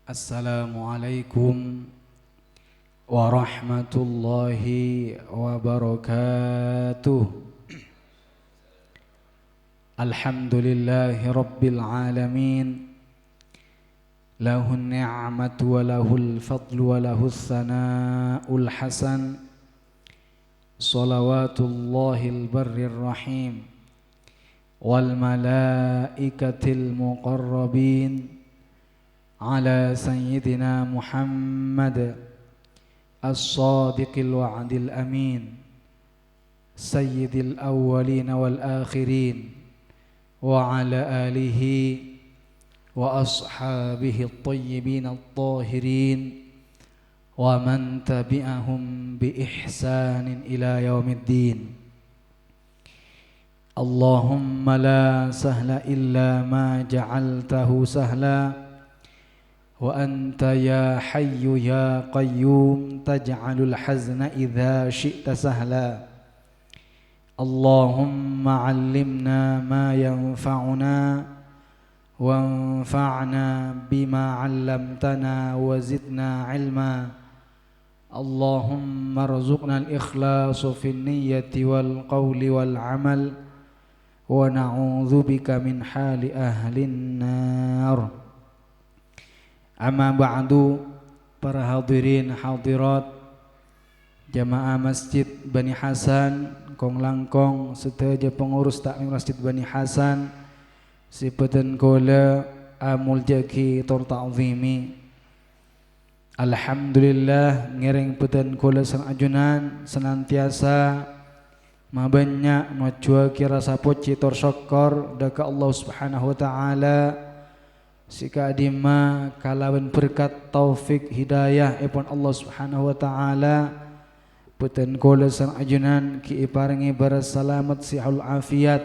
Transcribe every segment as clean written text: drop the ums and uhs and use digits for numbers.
Assalamualaikum warahmatullahi wabarakatuh. Alhamdulillahi rabbil alamin. Lahun ni'matu wa lahul fadlu wa lahus sana'ul hasan. Salawatullahil barrir rahim wal malaikatil muqarrabin ala sayyidina Muhammad as-sadiqil wa'dil amin sayyidil awwalin wal akhirin wa ala alihi wa ashabihi at-tayyibin at-tahirin wa man tabi'ahum bi ihsanin ila yaumiddin. Allahumma la sahla illa ma ja'altahu sahla wa anta ya hayyu ya qayyum taj'alul hazna idza syi'ta sahla. Allahumma 'allimna ma yanfa'una wanfa'na bima 'allamtana wa zidna 'ilma. Allahumma arzuqna al-ikhlasa fin niyyati wal qawli wal 'amal wa na'udzubika min hali ahlin nar. Amma ba'du, para hadirin hadirat jamaah Masjid Bani Hasan Kong Langkong serta pengurus takmir Masjid Bani Hasan sipaten kola amul jaki tor ta'zimi. Alhamdulillah ngereng peten kola sang ajunan senantiasa mabanyak macua kira sapoci tor syukur daka Allah Subhanahu wa taala. Sika adima kalawan berkat taufik hidayah ipun Allah Subhanahu wa taala puten kola sang ajunan ki iparingi baras salamat sihul afiat.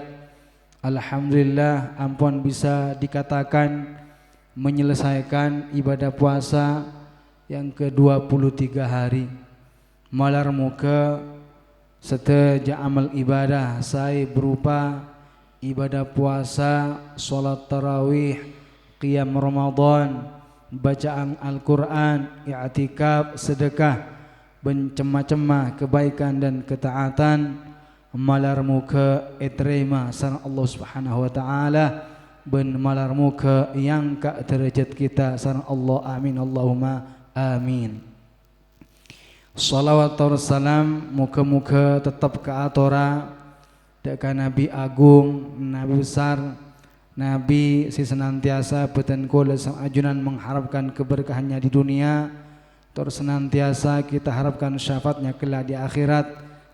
Alhamdulillah ampun bisa dikatakan menyelesaikan ibadah puasa yang ke-23 hari. Malar muka setaja amal ibadah saya berupa ibadah puasa, salat tarawih, qiyam Ramadan, bacaan Al-Quran, i'tikaf, sedekah, bencemah-cemah kebaikan dan ketaatan. Malar muka etrema sareng Allah Subhanahu wa taala ben malar muka yang ka derajat kita sareng Allah. Amin Allahumma amin. Salawat wa salam muka-muka tetap ke atora deka Nabi agung, Nabi besar, Nabi si senantiasa peten kola sang ajunan mengharapkan keberkahannya di dunia, tor senantiasa kita harapkan syafaatnya kelak di akhirat.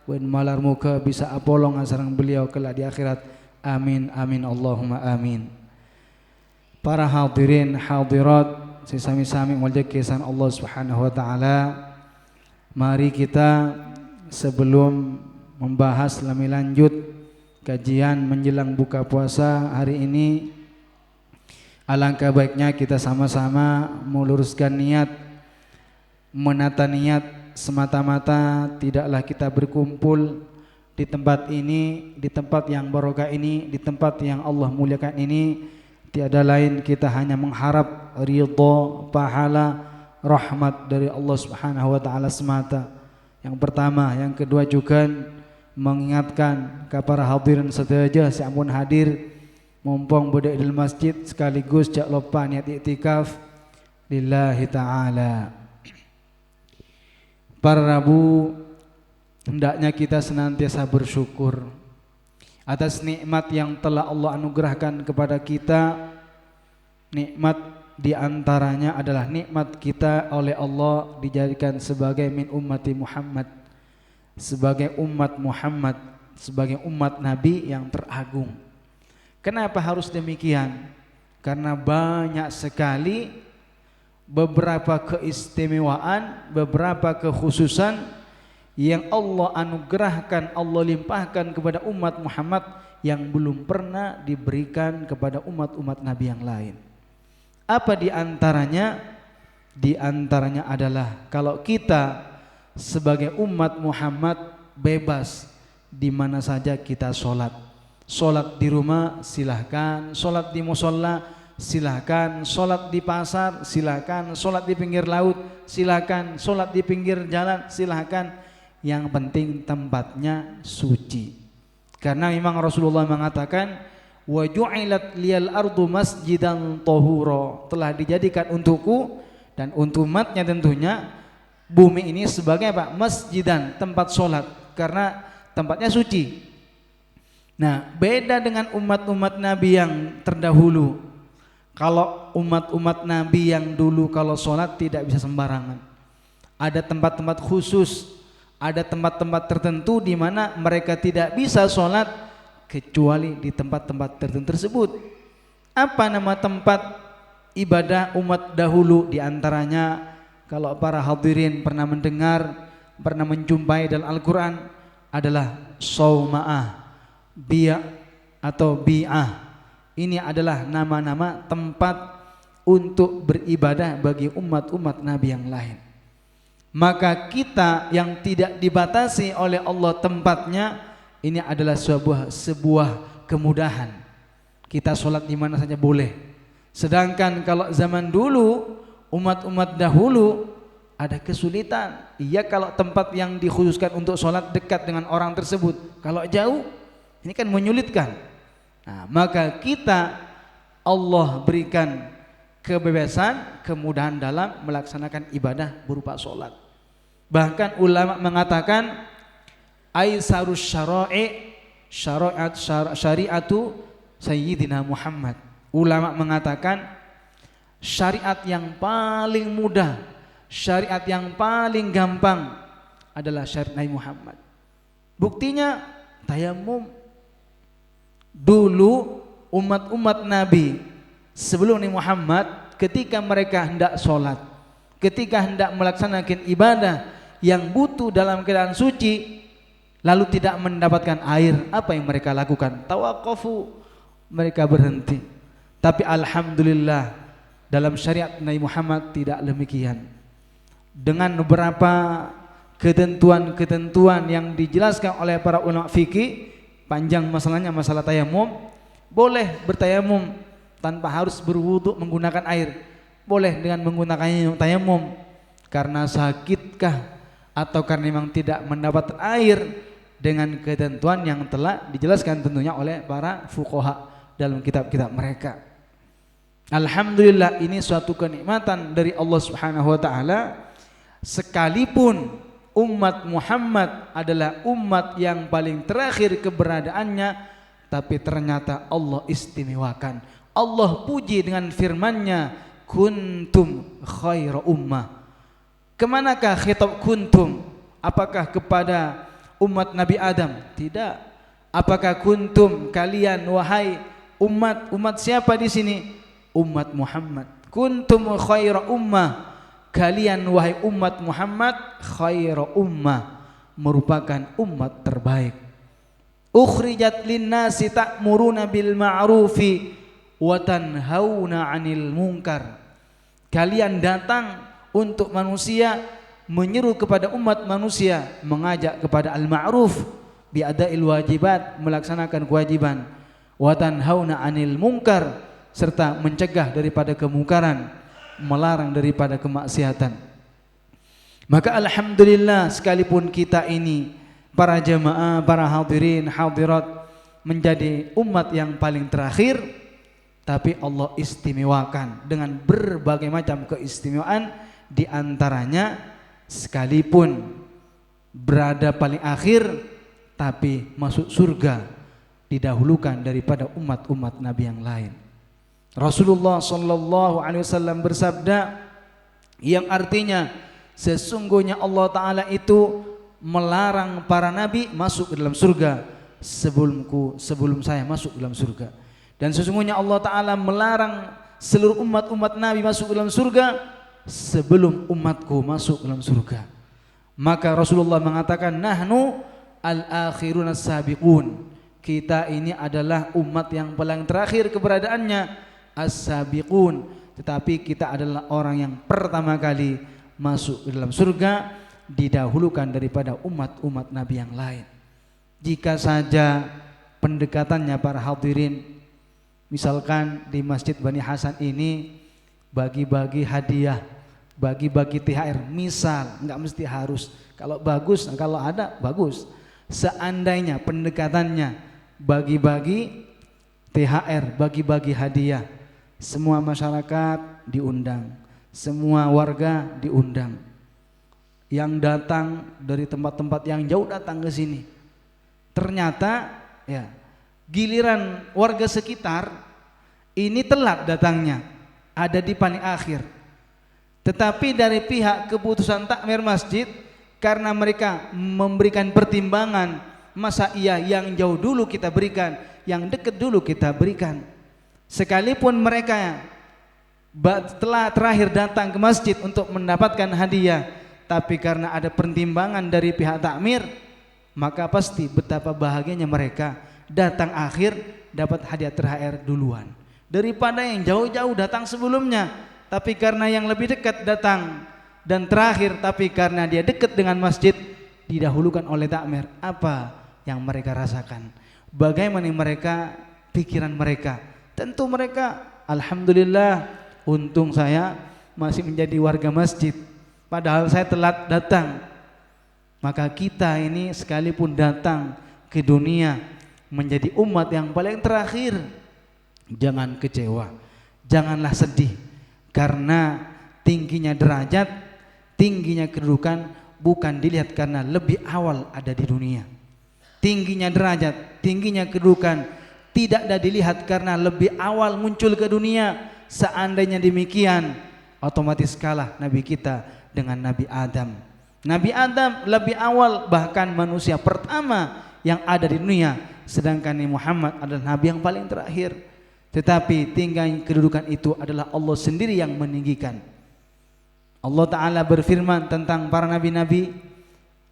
Wen malar muka bisa apolong sareng beliau kelak di akhirat. Amin amin Allahumma amin. Para hadirin hadirat si sami-sami muljaki san Allah Subhanahu wa taala. Mari kita sebelum membahas lebih lanjut kajian menjelang buka puasa hari ini, alangkah baiknya kita sama-sama meluruskan niat, menata niat semata-mata tidaklah kita berkumpul di tempat ini, di tempat yang barokah ini, di tempat yang Allah muliakan ini, tiada lain kita hanya mengharap ridha, pahala, rahmat dari Allah Subhanahu wa taala semata. Yang pertama, yang kedua juga mengingatkan kepada hadirin sedaya si ampun hadir mumpung bodek di masjid sekaligus jak lupa niat iktikaf lillahi taala. Para Rabu, hendaknya kita senantiasa bersyukur atas nikmat yang telah Allah anugerahkan kepada kita. Nikmat diantaranya adalah nikmat kita oleh Allah dijadikan sebagai min ummati Muhammad, sebagai umat Muhammad, sebagai umat Nabi yang teragung. Kenapa harus demikian? Karena banyak sekali beberapa keistimewaan, beberapa kekhususan yang Allah anugerahkan, Allah limpahkan kepada umat Muhammad yang belum pernah diberikan kepada umat-umat Nabi yang lain. Apa di antaranya? Di antaranya adalah kalau kita sebagai umat Muhammad bebas di mana saja kita sholat. Sholat di rumah silahkan, sholat di musola silahkan sholat di pasar, silahkan sholat di pinggir laut, silahkan sholat di pinggir jalan, silahkan, yang penting tempatnya suci. Karena memang Rasulullah mengatakan, wa ju'ilat liyal ardu masjidan tahura, telah dijadikan untukku dan untuk umatnya tentunya bumi ini sebagai apa? Masjidan, tempat sholat, karena tempatnya suci. Nah, beda dengan umat-umat Nabi yang terdahulu. Kalau umat-umat Nabi yang dulu kalau sholat tidak bisa sembarangan. Ada tempat-tempat khusus, ada tempat-tempat tertentu di mana mereka tidak bisa sholat kecuali di tempat-tempat tertentu tersebut. Apa nama tempat ibadah umat dahulu? Di antaranya, kalau para hadirin pernah mendengar, pernah menjumpai dalam Al-Quran, adalah Sauma'ah, Bi'a atau Bi'ah. Ini adalah nama-nama tempat untuk beribadah bagi umat-umat Nabi yang lain. Maka kita yang tidak dibatasi oleh Allah tempatnya, ini adalah sebuah kemudahan. Kita sholat di mana saja boleh. Sedangkan kalau zaman dulu, umat-umat dahulu ada kesulitan. Iya, kalau tempat yang dikhususkan untuk sholat dekat dengan orang tersebut, kalau jauh ini kan menyulitkan. Nah, maka kita Allah berikan kebebasan, kemudahan dalam melaksanakan ibadah berupa sholat. Bahkan ulama mengatakan aisarus syara'i syariatu Sayyidina Muhammad. Ulama mengatakan syariat yang paling mudah, syariat yang paling gampang adalah syariat Nabi Muhammad. Buktinya tayamum. Dulu umat-umat Nabi sebelum Nabi Muhammad, ketika mereka hendak sholat, ketika hendak melaksanakan ibadah yang butuh dalam keadaan suci, lalu tidak mendapatkan air, apa yang mereka lakukan? Tawaqafu, mereka berhenti. Tapi alhamdulillah dalam syariat Nabi Muhammad tidak demikian. Dengan beberapa ketentuan-ketentuan yang dijelaskan oleh para ulama fikih, panjang masalahnya, masalah tayamum, boleh bertayamum tanpa harus berwudu menggunakan air, boleh dengan menggunakan tayamum. Karena sakitkah atau karena memang tidak mendapat air, dengan ketentuan yang telah dijelaskan tentunya oleh para fuqaha dalam kitab-kitab mereka. Alhamdulillah, ini suatu kenikmatan dari Allah Subhanahu wa taala. Sekalipun umat Muhammad adalah umat yang paling terakhir keberadaannya, tapi ternyata Allah istimewakan. Allah puji dengan firman-Nya, kuntum khaira ummah. Kemanakah khitab kuntum? Apakah kepada umat Nabi Adam? Tidak. Apakah kuntum, kalian wahai umat siapa di sini? Umat Muhammad. Kuntum khaira ummah, kalian wahai umat Muhammad khaira ummah, merupakan umat terbaik. Ukhrijat linnasi ta'muruna bil ma'rufi wa tanhauna 'anil munkar. Kalian datang untuk manusia, menyeru kepada umat manusia, mengajak kepada al-ma'ruf, bi'ada'il wajibat, melaksanakan kewajiban, wa tanhauna 'anil munkar, serta mencegah daripada kemungkaran, melarang daripada kemaksiatan. Maka alhamdulillah, sekalipun kita ini para jamaah, para hadirin hadirat menjadi umat yang paling terakhir, tapi Allah istimewakan dengan berbagai macam keistimewaan. Di antaranya, sekalipun berada paling akhir, tapi masuk surga didahulukan daripada umat-umat Nabi yang lain. Rasulullah sallallahu alaihi wasallam bersabda, yang artinya sesungguhnya Allah Ta'ala itu melarang para nabi masuk ke dalam surga sebelum saya masuk ke dalam surga. Dan sesungguhnya Allah Ta'ala melarang seluruh umat-umat nabi masuk ke dalam surga sebelum umatku masuk ke dalam surga. Maka Rasulullah mengatakan, nahnu al-akhiruna sabiqun, kita ini adalah umat yang paling terakhir keberadaannya, as-sabiqun, tetapi kita adalah orang yang pertama kali masuk ke dalam surga, didahulukan daripada umat-umat Nabi yang lain. Jika saja pendekatannya para hadirin Misalkan di Masjid Bani Hasan ini bagi-bagi hadiah, bagi-bagi THR, misal, nggak mesti harus. Kalau bagus, kalau ada bagus. Seandainya pendekatannya bagi-bagi THR, bagi-bagi hadiah, semua masyarakat diundang, semua warga diundang. Yang datang dari tempat-tempat yang jauh datang ke sini. Ternyata ya, giliran warga sekitar ini telat datangnya, ada di paling akhir. Tetapi dari pihak keputusan takmir masjid, karena mereka memberikan pertimbangan, masa iya yang jauh dulu kita berikan, yang dekat dulu kita berikan. Sekalipun mereka telah terakhir datang ke masjid untuk mendapatkan hadiah, tapi karena ada pertimbangan dari pihak takmir, maka pasti betapa bahagianya mereka datang akhir dapat hadiah THR duluan daripada yang jauh-jauh datang sebelumnya, tapi karena yang lebih dekat datang dan terakhir, tapi karena dia dekat dengan masjid didahulukan oleh takmir. Apa yang mereka rasakan? Bagaimana mereka, pikiran mereka? Tentu mereka, alhamdulillah, untung saya masih menjadi warga masjid, padahal saya telat datang. Maka kita ini sekalipun datang ke dunia menjadi umat yang paling terakhir, jangan kecewa, janganlah sedih, karena tingginya derajat, tingginya kedudukan bukan dilihat karena lebih awal ada di dunia. Tingginya derajat, tingginya kedudukan tidak ada dilihat karena lebih awal muncul ke dunia. Seandainya demikian, otomatis kalah Nabi kita dengan Nabi Adam. Nabi Adam lebih awal, bahkan manusia pertama yang ada di dunia, sedangkan Nabi Muhammad adalah Nabi yang paling terakhir. Tetapi tingginya kedudukan itu adalah Allah sendiri yang meninggikan. Allah Ta'ala berfirman tentang para nabi-nabi,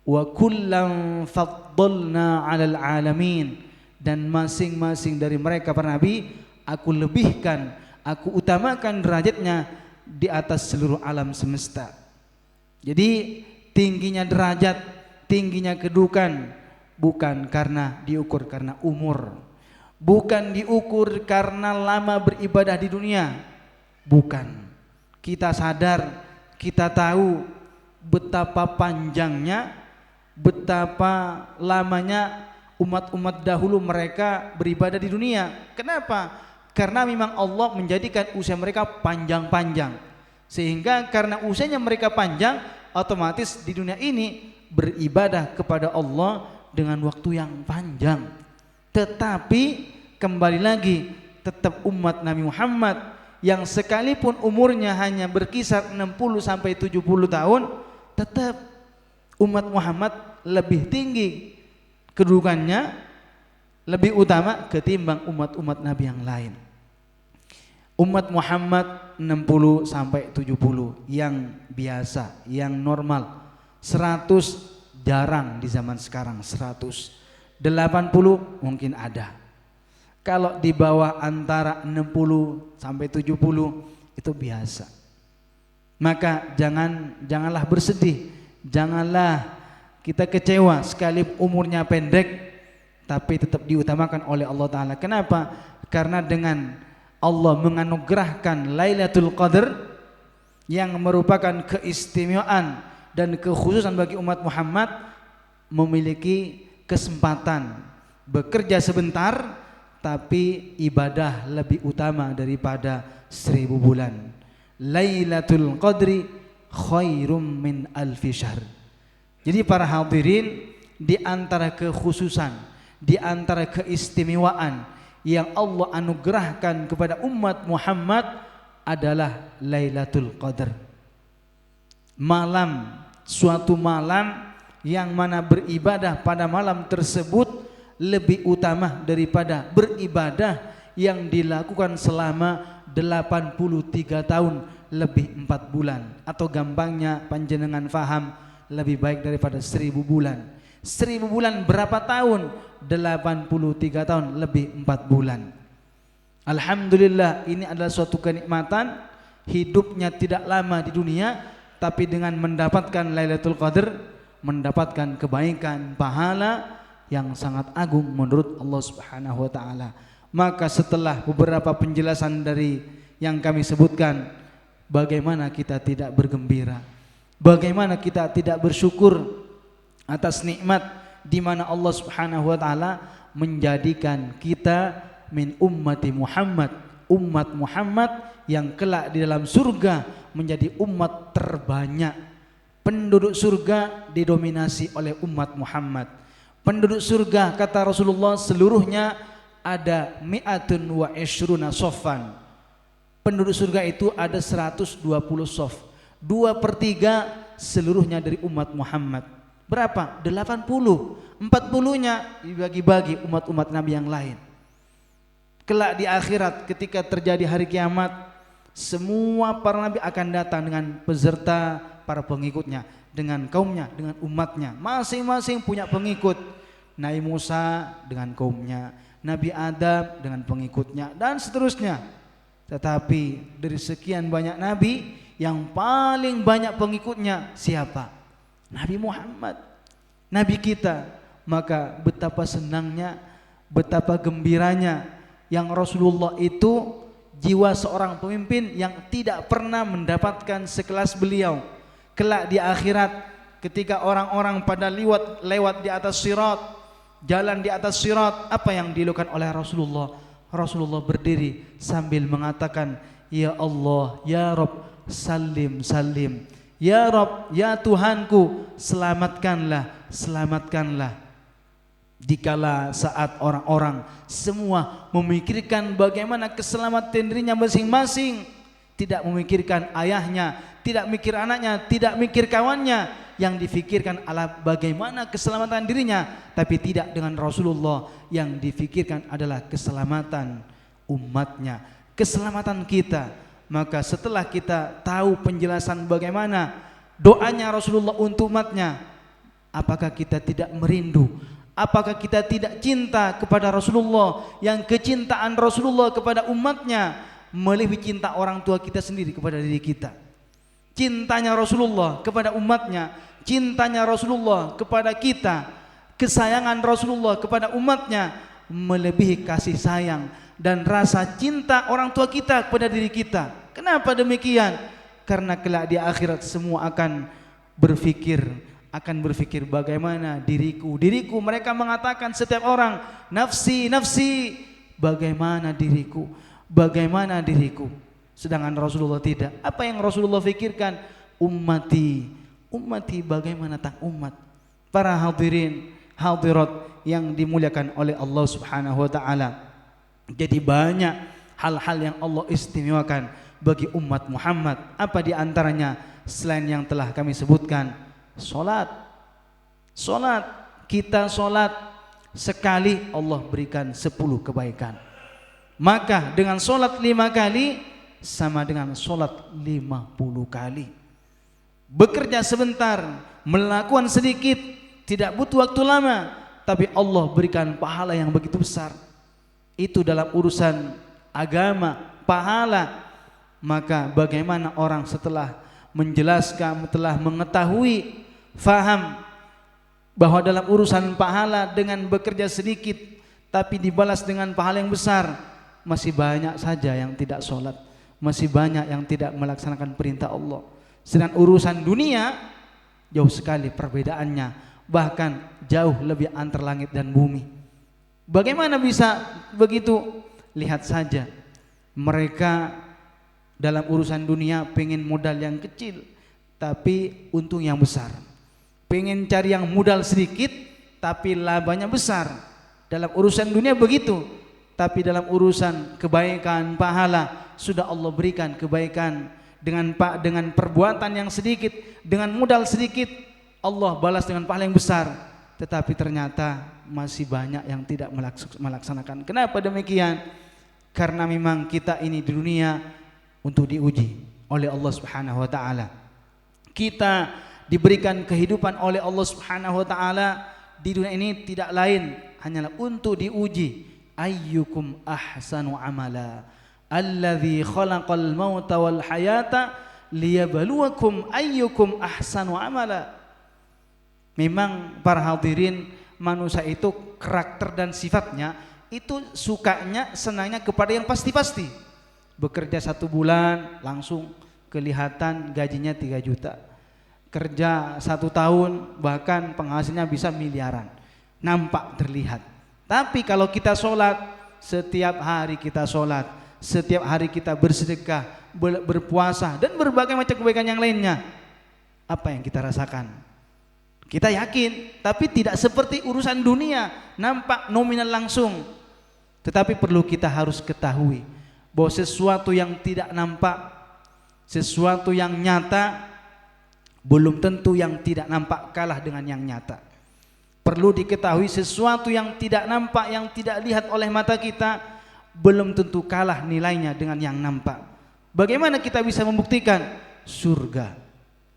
wa kullam faddalna 'alal alamin, dan masing-masing dari mereka para nabi aku lebihkan, aku utamakan derajatnya di atas seluruh alam semesta. Jadi tingginya derajat, tingginya kedudukan bukan karena diukur karena umur, bukan diukur karena lama beribadah di dunia, bukan. Kita sadar, kita tahu betapa panjangnya, betapa lamanya umat-umat dahulu mereka beribadah di dunia. Kenapa? Karena memang Allah menjadikan usia mereka panjang-panjang, sehingga karena usianya mereka panjang, otomatis di dunia ini beribadah kepada Allah dengan waktu yang panjang. Tetapi kembali lagi, tetap umat Nabi Muhammad yang sekalipun umurnya hanya berkisar 60 sampai 70 tahun, tetap umat Muhammad lebih tinggi kedudukannya, lebih utama ketimbang umat-umat Nabi yang lain. Umat Muhammad 60 sampai 70 yang biasa, yang normal. 100 jarang di zaman sekarang, 100. 80 mungkin ada. Kalau di bawah antara 60 sampai 70 itu biasa. Maka janganlah bersedih, janganlah kita kecewa sekalipun umurnya pendek, tapi tetap diutamakan oleh Allah Ta'ala. Kenapa? Karena dengan Allah menganugerahkan Lailatul Qadar yang merupakan keistimewaan dan kekhususan bagi umat Muhammad, memiliki kesempatan bekerja sebentar tapi ibadah lebih utama daripada 1000 bulan. Lailatul Qadri khairum min alfi syahr. Jadi para hadirin, di antara kekhususan, di antara keistimewaan yang Allah anugerahkan kepada umat Muhammad adalah Lailatul Qadar. Malam, suatu malam yang mana beribadah pada malam tersebut lebih utama daripada beribadah yang dilakukan selama 83 tahun lebih 4 bulan, atau gampangnya panjenengan faham, lebih baik daripada 1000 bulan. 1000 bulan berapa tahun? 83 tahun lebih 4 bulan. Alhamdulillah, ini adalah suatu kenikmatan. Hidupnya tidak lama di dunia, tapi dengan mendapatkan Lailatul Qadar, mendapatkan kebaikan, pahala yang sangat agung menurut Allah Subhanahu wa taala. Maka setelah beberapa penjelasan dari yang kami sebutkan, bagaimana kita tidak bergembira? Bagaimana kita tidak bersyukur atas nikmat di mana Allah Subhanahu wa taala menjadikan kita min ummati Muhammad, umat Muhammad yang kelak di dalam surga menjadi umat terbanyak. Penduduk surga didominasi oleh umat Muhammad. Penduduk surga kata Rasulullah seluruhnya ada mi'atun wa ishruna soffan. Penduduk surga itu ada 120 sof. 2/3 seluruhnya dari umat Muhammad. Berapa? 80. 40-nya dibagi-bagi umat-umat Nabi yang lain. Kelak di akhirat ketika terjadi hari kiamat, semua para nabi akan datang dengan beserta para pengikutnya, dengan kaumnya, dengan umatnya. Masing-masing punya pengikut. Nabi Musa dengan kaumnya, Nabi Adam dengan pengikutnya, dan seterusnya. Tetapi dari sekian banyak nabi, yang paling banyak pengikutnya siapa? Nabi Muhammad, Nabi kita. Maka betapa senangnya, betapa gembiranya yang Rasulullah itu jiwa seorang pemimpin yang tidak pernah mendapatkan sekelas beliau. Kelak di akhirat ketika orang-orang pada lewat di atas sirat, jalan di atas sirat, apa yang dilakukan oleh Rasulullah? Rasulullah berdiri sambil mengatakan, ya Allah, ya Rabb, salim salim. Ya Rabb, ya Tuhanku, selamatkanlah, selamatkanlah. Dikala saat orang-orang semua memikirkan bagaimana keselamatan dirinya masing-masing, tidak memikirkan ayahnya, tidak mikir anaknya, tidak mikir kawannya, yang difikirkan adalah bagaimana keselamatan dirinya, tapi tidak dengan Rasulullah. Yang difikirkan adalah keselamatan umatnya, keselamatan kita. Maka setelah kita tahu penjelasan bagaimana doanya Rasulullah untuk umatnya, apakah kita tidak merindu? Apakah kita tidak cinta kepada Rasulullah, yang kecintaan Rasulullah kepada umatnya melebihi cinta orang tua kita sendiri kepada diri kita? Cintanya Rasulullah kepada umatnya, cintanya Rasulullah kepada kita, kesayangan Rasulullah kepada umatnya melebihi kasih sayang dan rasa cinta orang tua kita kepada diri kita. Kenapa demikian? Karena kelak di akhirat semua akan berpikir bagaimana diriku. Mereka mengatakan setiap orang, nafsi, nafsi, bagaimana diriku, bagaimana diriku. Sedangkan Rasulullah tidak. Apa yang Rasulullah fikirkan? Ummati, ummati, bagaimana tentang umat. Para hadirin, hadirat yang dimuliakan oleh Allah Subhanahu wa taala. Jadi banyak hal-hal yang Allah istimewakan bagi umat Muhammad. Apa di antaranya selain yang telah kami sebutkan? Solat. Solat, kita solat sekali Allah berikan 10 kebaikan. Maka dengan solat 5 kali sama dengan solat 50 kali. Bekerja sebentar, melakukan sedikit, tidak butuh waktu lama, tapi Allah berikan pahala yang begitu besar. Itu dalam urusan agama, pahala. Maka bagaimana orang setelah menjelaskan, telah mengetahui, faham bahwa dalam urusan pahala dengan bekerja sedikit tapi dibalas dengan pahala yang besar, masih banyak saja yang tidak sholat, masih banyak yang tidak melaksanakan perintah Allah. Sedangkan urusan dunia jauh sekali perbedaannya, bahkan jauh lebih antar langit dan bumi. Bagaimana bisa begitu? Lihat saja, mereka dalam urusan dunia pengen modal yang kecil tapi untung yang besar. Pengen cari yang modal sedikit tapi labanya besar. Dalam urusan dunia begitu, tapi dalam urusan kebaikan, pahala, sudah Allah berikan kebaikan dengan perbuatan yang sedikit, dengan modal sedikit, Allah balas dengan pahala yang besar. Tetapi ternyata masih banyak yang tidak melaksanakan. Kenapa demikian? Karena memang kita ini di dunia untuk diuji oleh Allah Subhanahu wa taala. Kita diberikan kehidupan oleh Allah Subhanahu wa taala di dunia ini tidak lain hanyalah untuk diuji. Ayyukum ahsanu amala, alladzi khalaqal mauta wal hayata liyabluwakum ayyukum ahsanu amala. Memang para hadirin, manusia itu karakter dan sifatnya itu sukanya, senangnya kepada yang pasti-pasti. Bekerja 1 bulan langsung kelihatan gajinya 3 juta. Kerja 1 tahun bahkan penghasilnya bisa miliaran, nampak terlihat. Tapi kalau kita sholat, setiap hari kita sholat, setiap hari kita bersedekah, berpuasa dan berbagai macam kebaikan yang lainnya, apa yang kita rasakan? Kita yakin, tapi tidak seperti urusan dunia, nampak nominal langsung. Tetapi perlu kita harus ketahui bahwa sesuatu yang tidak nampak, sesuatu yang nyata, belum tentu yang tidak nampak kalah dengan yang nyata. Perlu diketahui sesuatu yang tidak nampak, yang tidak lihat oleh mata kita, belum tentu kalah nilainya dengan yang nampak. Bagaimana kita bisa membuktikan? Surga.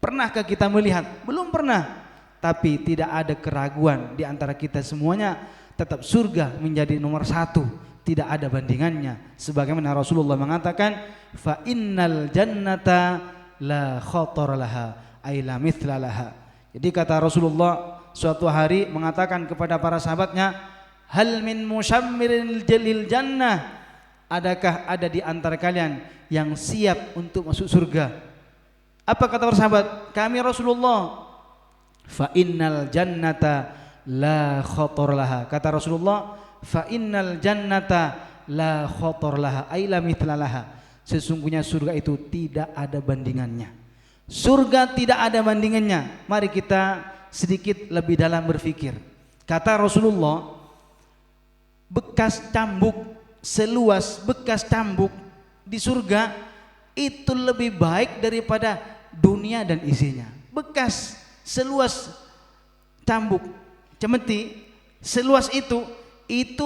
Pernahkah kita melihat? Belum pernah. Tapi tidak ada keraguan di antara kita semuanya, tetap surga menjadi nomor 1, tidak ada bandingannya. Sebagaimana Rasulullah mengatakan, fa innal jannata la khatar laha ay la mithla laha. Jadi kata Rasulullah suatu hari mengatakan kepada para sahabatnya, hal min musyammiril jalil jannah, adakah ada di antara kalian yang siap untuk masuk surga? Apa kata para sahabat? Kami Rasulullah. Fa innal jannata la khatar laha. Kata Rasulullah, fa innal jannata la khatar laha ay la mithla laha. Sesungguhnya surga itu tidak ada bandingannya. Surga tidak ada bandingannya. Mari kita sedikit lebih dalam berpikir. Kata Rasulullah, bekas cambuk, seluas bekas cambuk di surga itu lebih baik daripada dunia dan isinya. Bekas seluas cambuk cemeti, seluas itu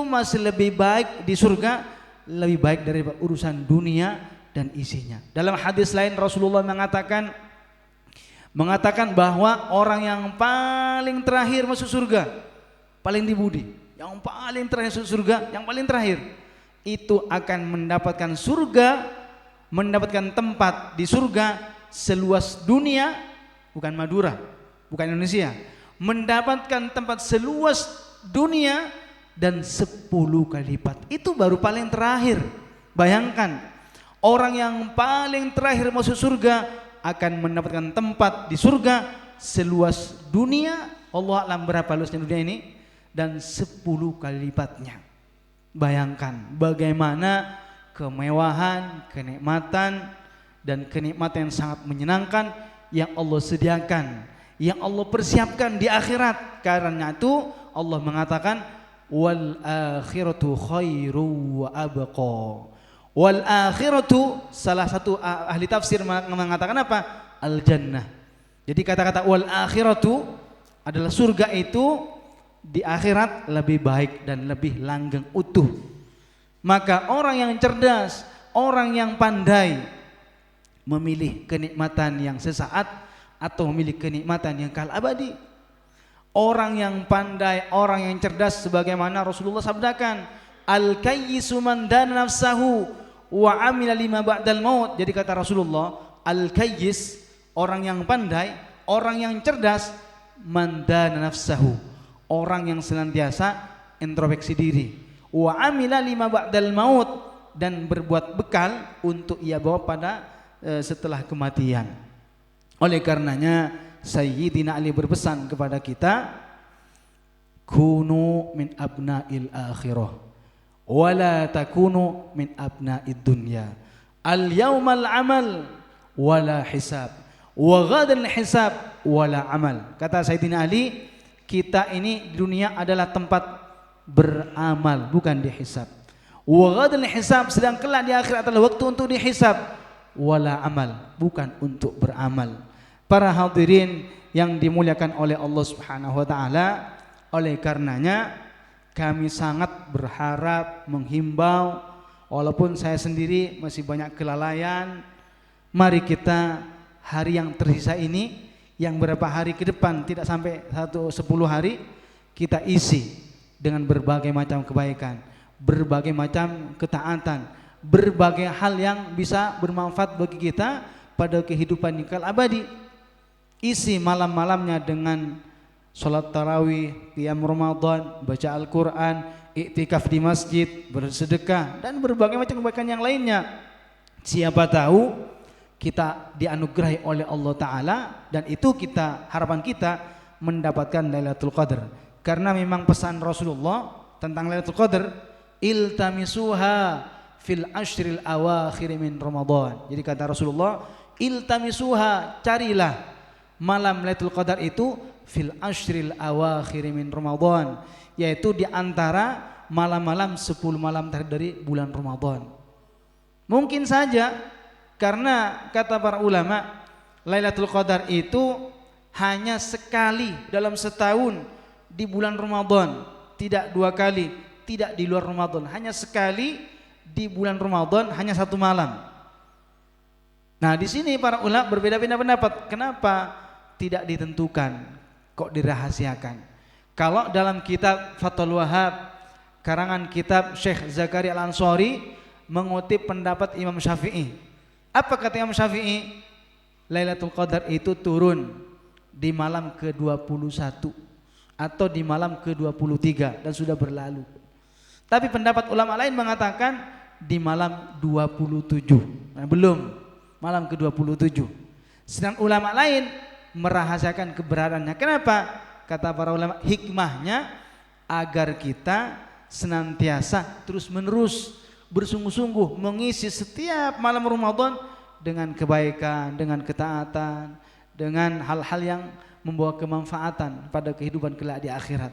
masih lebih baik di surga, lebih baik daripada urusan dunia dan isinya. Dalam hadis lain Rasulullah mengatakan bahwa orang yang paling terakhir masuk surga, paling dibudi, yang paling terakhir masuk surga, yang paling terakhir itu akan mendapatkan surga, mendapatkan tempat di surga seluas dunia, bukan Madura, bukan Indonesia, mendapatkan tempat seluas dunia dan 10 kali lipat. Itu baru paling terakhir. Bayangkan, orang yang paling terakhir masuk surga akan mendapatkan tempat di surga seluas dunia, Allah alam berapa luasnya dunia ini, dan 10 kali lipatnya. Bayangkan bagaimana kemewahan, kenikmatan dan kenikmatan yang sangat menyenangkan yang Allah sediakan, yang Allah persiapkan di akhirat. Karena itu Allah mengatakan wal akhiratu khairu wa abqa. Wal akhiratu, salah satu ahli tafsir mengatakan apa? Al jannah. Jadi kata-kata wal akhiratu adalah surga itu di akhirat lebih baik dan lebih langgeng utuh. Maka orang yang cerdas, orang yang pandai memilih kenikmatan yang sesaat atau memilih kenikmatan yang kekal abadi. Orang yang pandai, orang yang cerdas, sebagaimana Rasulullah sabdakan, al-kayyisu man dana nafsahu wa amila lima ba'dal maut. Jadi kata Rasulullah, al-kayyis, orang yang pandai, orang yang cerdas, man dana nafsahu, orang yang senantiasa introspeksi diri, wa amila lima ba'dal maut, dan berbuat bekal untuk ia bawa pada setelah kematian. Oleh karenanya Sayyidina Ali berpesan kepada kita, kunu min abna'il akhirah wala takunu min abna'id dunya. Al yaumal amal wala hisab wa ghadan hisab wala amal. Kata Sayyidina Ali, kita ini di dunia adalah tempat beramal, bukan dihisab. Wa ghadan hisab, sedang kelak di akhirat adalah waktu untuk dihisab. Wala amal, bukan untuk beramal. Para hadirin yang dimuliakan oleh Allah Subhanahu wa taala, oleh karenanya kami sangat berharap, menghimbau, walaupun saya sendiri masih banyak kelalaian, mari kita hari yang tersisa ini, yang berapa hari ke depan, tidak sampai 10 hari, kita isi dengan berbagai macam kebaikan, berbagai macam ketaatan, berbagai hal yang bisa bermanfaat bagi kita pada kehidupan yang kekal abadi. Isi malam-malamnya dengan sholat tarawih, qiyam Ramadan, baca Al-Quran, iktikaf di masjid, bersedekah, dan berbagai macam kebaikan yang lainnya. Siapa tahu kita dianugerahi oleh Allah Ta'ala, dan itu harapan kita mendapatkan Lailatul Qadar. Karena memang pesan Rasulullah tentang Lailatul Qadar, iltamisuha fil ashril awakhir min Ramadan. Jadi kata Rasulullah, iltamisuha, carilah malam Lailatul Qadar itu fil ashril awakhir min Ramadan, yaitu di antara malam-malam 10 malam terakhir dari bulan Ramadan. Mungkin saja karena kata para ulama, Lailatul Qadar itu hanya sekali dalam setahun di bulan Ramadan, tidak 2 kali, tidak di luar Ramadan, hanya sekali di bulan Ramadan, hanya 1 malam. Nah, di sini para ulama berbeda-beda pendapat. Kenapa tidak ditentukan, kok dirahasiakan? Kalau dalam kitab Fathul Wahhab karangan kitab Syekh Zakaria Al-Ansari mengutip pendapat Imam Syafi'i. Apa kata Imam Syafi'i? Lailatul Qadar itu turun di malam ke-21 atau di malam ke-23 dan sudah berlalu. Tapi pendapat ulama lain mengatakan di malam 27. Nah, belum, malam ke-27. Sedangkan ulama lain merahasiakan keberadaannya. Kenapa? Kata para ulama, hikmahnya agar kita senantiasa terus-menerus bersungguh-sungguh mengisi setiap malam Ramadan dengan kebaikan, dengan ketaatan, dengan hal-hal yang membawa kemanfaatan pada kehidupan kelak di akhirat.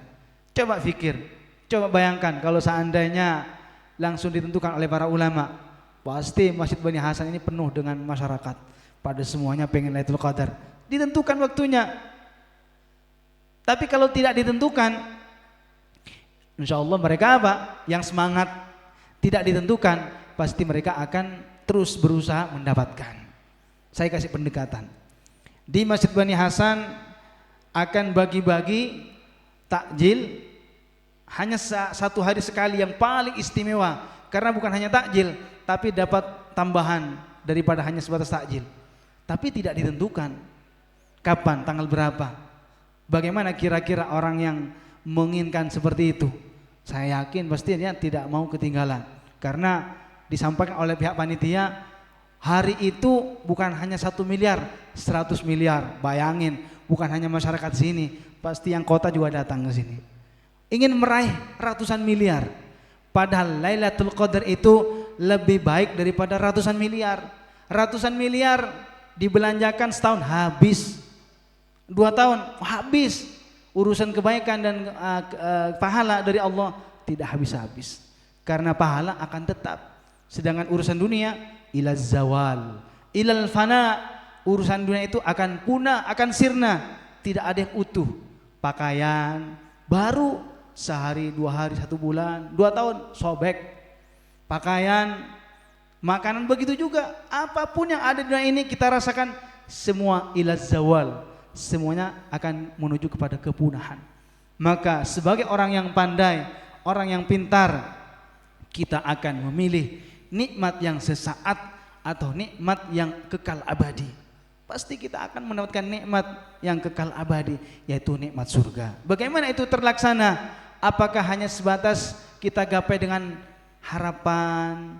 Coba fikir, coba bayangkan kalau seandainya langsung ditentukan oleh para ulama, pasti Masjid Bani Hasan ini penuh dengan masyarakat, pada semuanya pengen Lailatul Qadar. Ditentukan waktunya. Tapi kalau tidak ditentukan, insya Allah mereka apa? Yang semangat. Tidak ditentukan, pasti mereka akan terus berusaha mendapatkan. Saya kasih pendekatan. Di Masjid Bani Hasan akan bagi-bagi takjil hanya 1 hari sekali yang paling istimewa, karena bukan hanya takjil tapi dapat tambahan daripada hanya sebatas takjil. Tapi tidak ditentukan kapan, tanggal berapa. Bagaimana kira-kira orang yang menginginkan seperti itu? Saya yakin pasti dia tidak mau ketinggalan, karena disampaikan oleh pihak panitia hari itu bukan hanya 1 miliar, 100 miliar. Bayangin, bukan hanya masyarakat sini, pasti yang kota juga datang ke sini. Ingin meraih ratusan miliar. Padahal Lailatul Qadar itu lebih baik daripada ratusan miliar. Ratusan miliar dibelanjakan setahun habis, 2 tahun habis. Urusan kebaikan dan pahala dari Allah tidak habis-habis, karena pahala akan tetap. Sedangkan urusan dunia ilaz zawal, ilal fana, urusan dunia itu akan punah, akan sirna, tidak ada yang utuh. Pakaian baru sehari, 2 hari, 1 bulan, 2 tahun sobek. Pakaian, makanan begitu juga. Apapun yang ada di dunia ini kita rasakan semua ilaz zawal, semuanya akan menuju kepada kepunahan. Maka sebagai orang yang pandai, orang yang pintar, kita akan memilih nikmat yang sesaat atau nikmat yang kekal abadi. Pasti kita akan mendapatkan nikmat yang kekal abadi, yaitu nikmat surga. Bagaimana itu terlaksana? Apakah hanya sebatas kita gapai dengan harapan,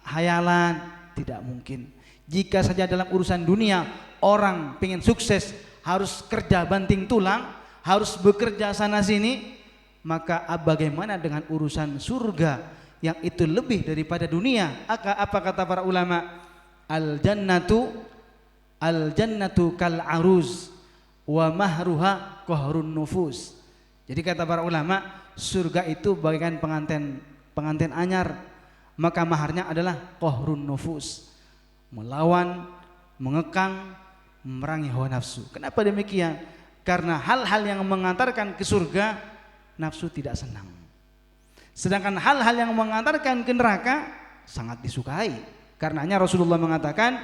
hayalan? Tidak mungkin. Jika saja dalam urusan dunia orang pengen sukses harus kerja banting tulang, harus bekerja sana sini, maka bagaimana dengan urusan surga yang itu lebih daripada dunia? Apa kata para ulama? Al-jannatu kal aruz wa mahruha qahrun nufus. Jadi kata para ulama, surga itu bagaikan pengantin anyar, maka maharnya adalah qahrun nufus, melawan, mengekang, memerangi hawa nafsu. Kenapa demikian? Karena hal-hal yang mengantarkan ke surga nafsu tidak senang. Sedangkan hal-hal yang mengantarkan ke neraka sangat disukai. Karenanya Rasulullah mengatakan,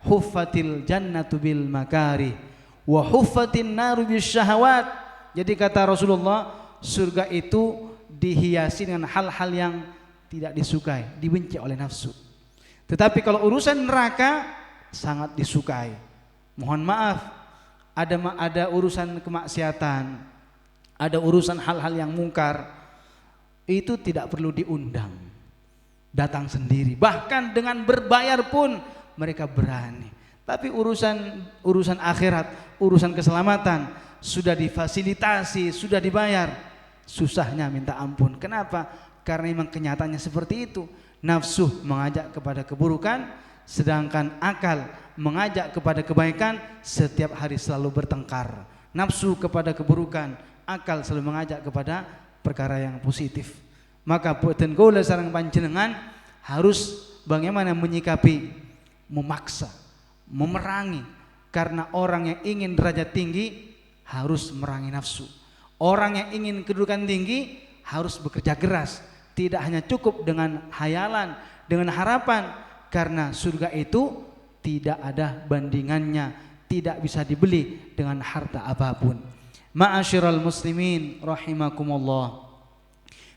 huffatil jannatu bil makari wa huffatin naru bis syahawat. Jadi kata Rasulullah, surga itu dihiasi dengan hal-hal yang tidak disukai, dibenci oleh nafsu. Tetapi kalau urusan neraka sangat disukai. Mohon maaf, ada urusan kemaksiatan, ada urusan hal-hal yang mungkar, itu tidak perlu diundang, datang sendiri, bahkan dengan berbayar pun mereka berani. Tapi urusan akhirat, urusan keselamatan sudah difasilitasi, sudah dibayar, susahnya minta ampun. Kenapa? Karena memang kenyataannya seperti itu. Nafsu mengajak kepada keburukan, sedangkan akal mengajak kepada kebaikan. Setiap hari selalu bertengkar. Nafsu kepada keburukan, akal selalu mengajak kepada perkara yang positif. Maka boten kula sareng panjenengan harus bagaimana menyikapi, memaksa, memerangi. Karena orang yang ingin derajat tinggi harus merangi nafsu. Orang yang ingin kedudukan tinggi harus bekerja keras. Tidak hanya cukup dengan hayalan, dengan harapan, karena surga itu tidak ada bandingannya, tidak bisa dibeli dengan harta apapun. Ma'asyiral muslimin rahimakumullah.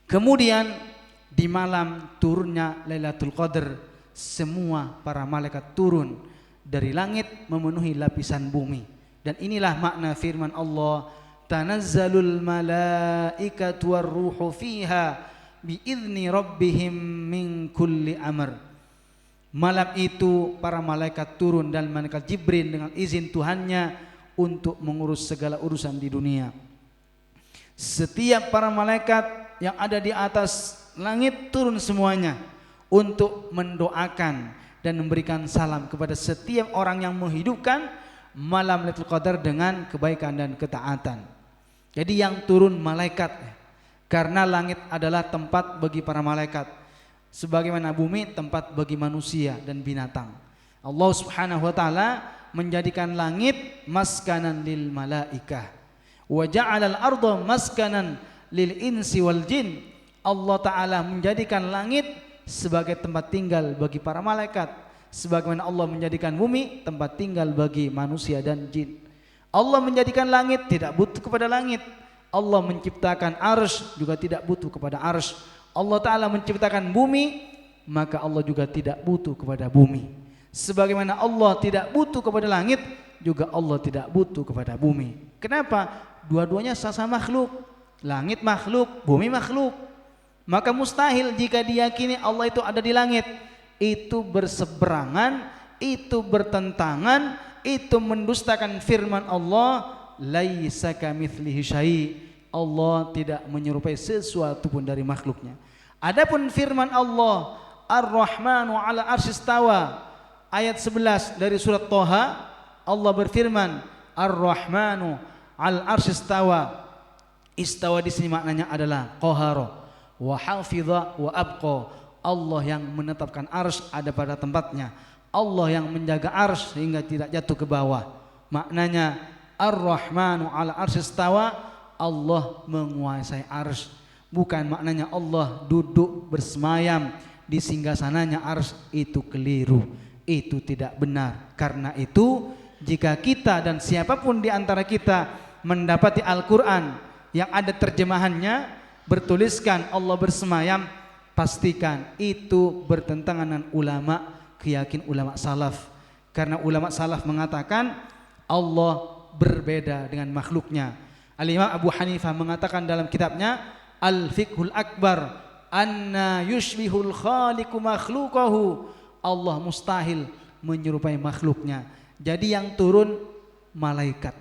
Kemudian di malam turunnya Lailatul Qadar, semua para malaikat turun dari langit memenuhi lapisan bumi. Dan inilah makna firman Allah, tanazzalul malaikatu warruhu fiha biizni rabbihim min kulli amr. Malam itu para malaikat turun dan malaikat Jibril dengan izin Tuhannya untuk mengurus segala urusan di dunia. Setiap para malaikat yang ada di atas langit turun semuanya untuk mendoakan dan memberikan salam kepada setiap orang yang menghidupkan malam Lailatul Qadar dengan kebaikan dan ketaatan. Jadi yang turun malaikat, karena langit adalah tempat bagi para malaikat, sebagaimana bumi tempat bagi manusia dan binatang. Allah Subhanahu wa taala menjadikan langit maskanan lil malaikah wa ja'alal arda maskanan lil insi wal jin. Allah taala menjadikan langit sebagai tempat tinggal bagi para malaikat, sebagaimana Allah menjadikan bumi tempat tinggal bagi manusia dan jin. Allah menjadikan langit tidak butuh kepada langit. Allah menciptakan arsy juga tidak butuh kepada arsy. Allah Ta'ala menciptakan bumi, maka Allah juga tidak butuh kepada bumi. Sebagaimana Allah tidak butuh kepada langit, juga Allah tidak butuh kepada bumi. Kenapa? Dua-duanya sama-sama makhluk. Langit makhluk, bumi makhluk. Maka mustahil jika diyakini Allah itu ada di langit, itu berseberangan, itu bertentangan, itu mendustakan firman Allah, laisa kamitslihi syai'. Allah tidak menyerupai sesuatu pun dari makhluknya. Adapun firman Allah, Ar-Rahmanu 'ala arsyistawa, ayat 11 dari surat Thaha, Allah berfirman, Ar-Rahmanu 'ala arsyistawa. Istawa di sini maknanya adalah qahara wa hafidha wa abqa. Allah yang menetapkan arsy ada pada tempatnya. Allah yang menjaga arsy sehingga tidak jatuh ke bawah. Maknanya Ar-Rahmanu 'ala arsyistawa, Allah menguasai arsy. Bukan maknanya Allah duduk bersemayam di singgasananya arsy. Itu keliru, itu tidak benar. Karena itu jika kita dan siapapun di antara kita mendapati Al-Quran yang ada terjemahannya bertuliskan Allah bersemayam, pastikan itu bertentangan dengan ulama, keyakinan ulama salaf. Karena ulama salaf mengatakan Allah berbeda dengan makhluknya. Al-Imam Abu Hanifah mengatakan dalam kitabnya Al-Fiqhul Akbar, anna yushbihul khaliqu makhluqahu. Allah mustahil menyerupai makhluknya. Jadi yang turun malaikat,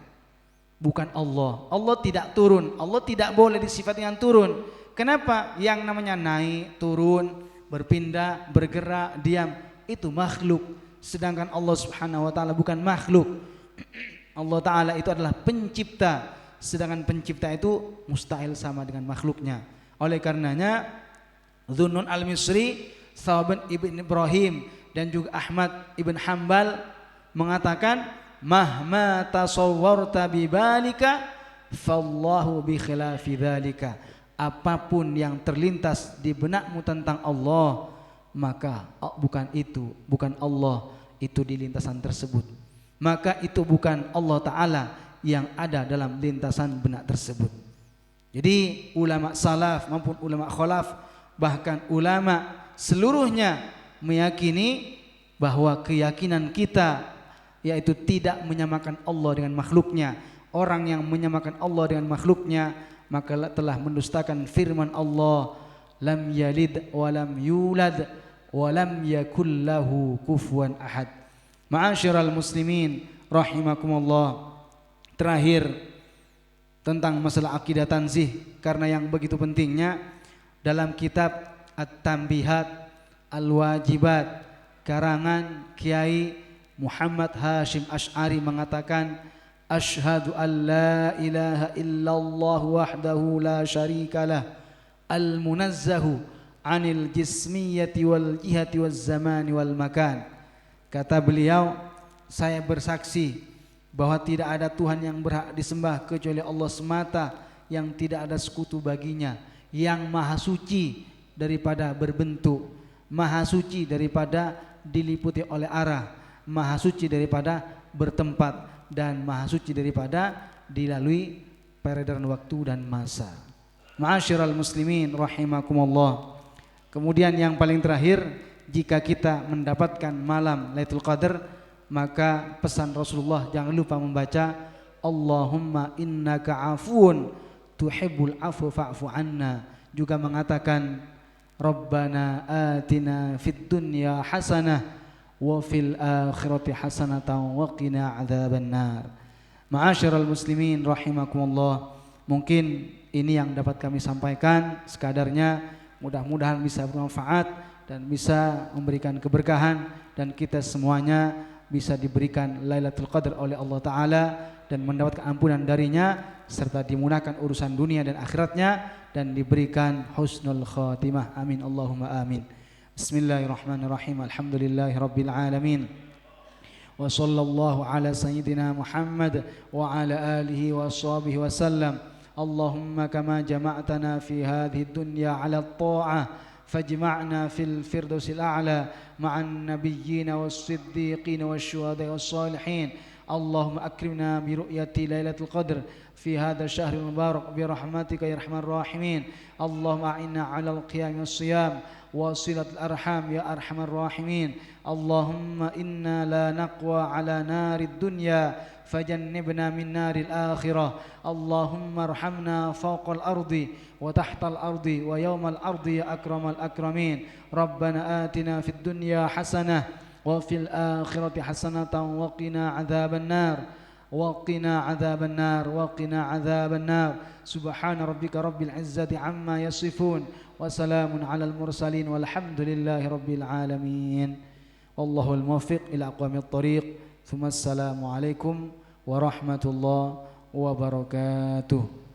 bukan Allah. Allah tidak turun, Allah tidak boleh disifati dengan turun. Kenapa? Yang namanya naik, turun, berpindah, bergerak, diam, itu makhluk. Sedangkan Allah Subhanahu wa taala bukan makhluk. Allah taala itu adalah pencipta. Sedangkan pencipta itu mustahil sama dengan makhluknya. Oleh karenanya Dhunnun al-Misri, Thawban ibn Ibrahim dan juga Ahmad ibn Hanbal mengatakan, mahma tasawwarta bibalika fallahu bi khilafi dzalika. Apapun yang terlintas di benakmu tentang Allah, maka bukan itu, bukan Allah itu di lintasan tersebut. Maka itu bukan Allah Ta'ala yang ada dalam lintasan benak tersebut. Jadi ulama salaf maupun ulama khalaf, bahkan ulama seluruhnya meyakini bahwa keyakinan kita yaitu tidak menyamakan Allah dengan makhluknya. Orang yang menyamakan Allah dengan makhluknya maka telah mendustakan firman Allah, lam yalid wa lam yulad wa lam yakul lahu kufuwan ahad. Ma'asyiral muslimin rahimakumullah. Terakhir tentang masalah akidah tanzih, karena yang begitu pentingnya, dalam kitab At-Tanbihat Al-Wajibat karangan Kiai Muhammad Hashim Asy'ari mengatakan, asyhadu an la ilaha illallah wahdahu la syarikalah al-munazzahu anil jismiyati wal jihati waz zamani wal makan. Kata beliau, saya bersaksi bahwa tidak ada Tuhan yang berhak disembah kecuali Allah semata, yang tidak ada sekutu baginya, yang maha suci daripada berbentuk, maha suci daripada diliputi oleh arah, maha suci daripada bertempat, dan maha suci daripada dilalui peredaran waktu dan masa. Ma'asyiral muslimin rahimakumullah. Kemudian yang paling terakhir, jika kita mendapatkan malam Lailatul Qadar, maka pesan Rasulullah jangan lupa membaca Allahumma innaka afuun tuhibbul afwa fa'fu anna. Juga mengatakan Rabbana atina fid dunya hasanah wa fil akhirati hasanatan wa qina adzabannar. Ma'asyiral muslimin rahimakumullah. Mungkin ini yang dapat kami sampaikan sekadarnya, mudah-mudahan bisa bermanfaat dan bisa memberikan keberkahan, dan kita semuanya bisa diberikan Lailatul Qadar oleh Allah Ta'ala dan mendapatkan ampunan darinya, serta dimudahkan urusan dunia dan akhiratnya, dan diberikan husnul khatimah. Amin Allahumma amin. Bismillahirrahmanirrahim. Alhamdulillahi rabbil alamin. Wa sallallahu ala sayyidina Muhammad wa ala alihi wa sahbihi wa sallam. Allahumma kama jama'tana fi hadhihi dunya ala at-ta'ah fajma'na fil firdausil a'la ma'an nabiyyin was-siddiqin wasyuhada'i was-salihin. Allahumma akrimna bi ru'yati lailatul qadr fi hadha syahril mubarak bi rahmatika ya arhamar rahimin. Allahumma a'inna 'alal qiyam was-siyam wa silatul arham ya arhamar rahimin. Allahumma inna la naqwa 'ala narid dunya fajannibna min naril akhirah. Allahumma arhamna fawqal ardi wa tahtal ardi wa yawmal ardi ya akramal akramin. Rabbana atina fid dunya hasanah wa fil akhirati hasanatan wa qina adzaban nar wa qina adzaban nar wa qina adzaban nar. Subhana rabbika rabbil izzati amma yasifun wa salamun alal mursalin walhamdulillahi rabbil alamin. Wallahul muwaffiq ila aqwamit thariq. Assalamualaikum warahmatullahi wabarakatuh.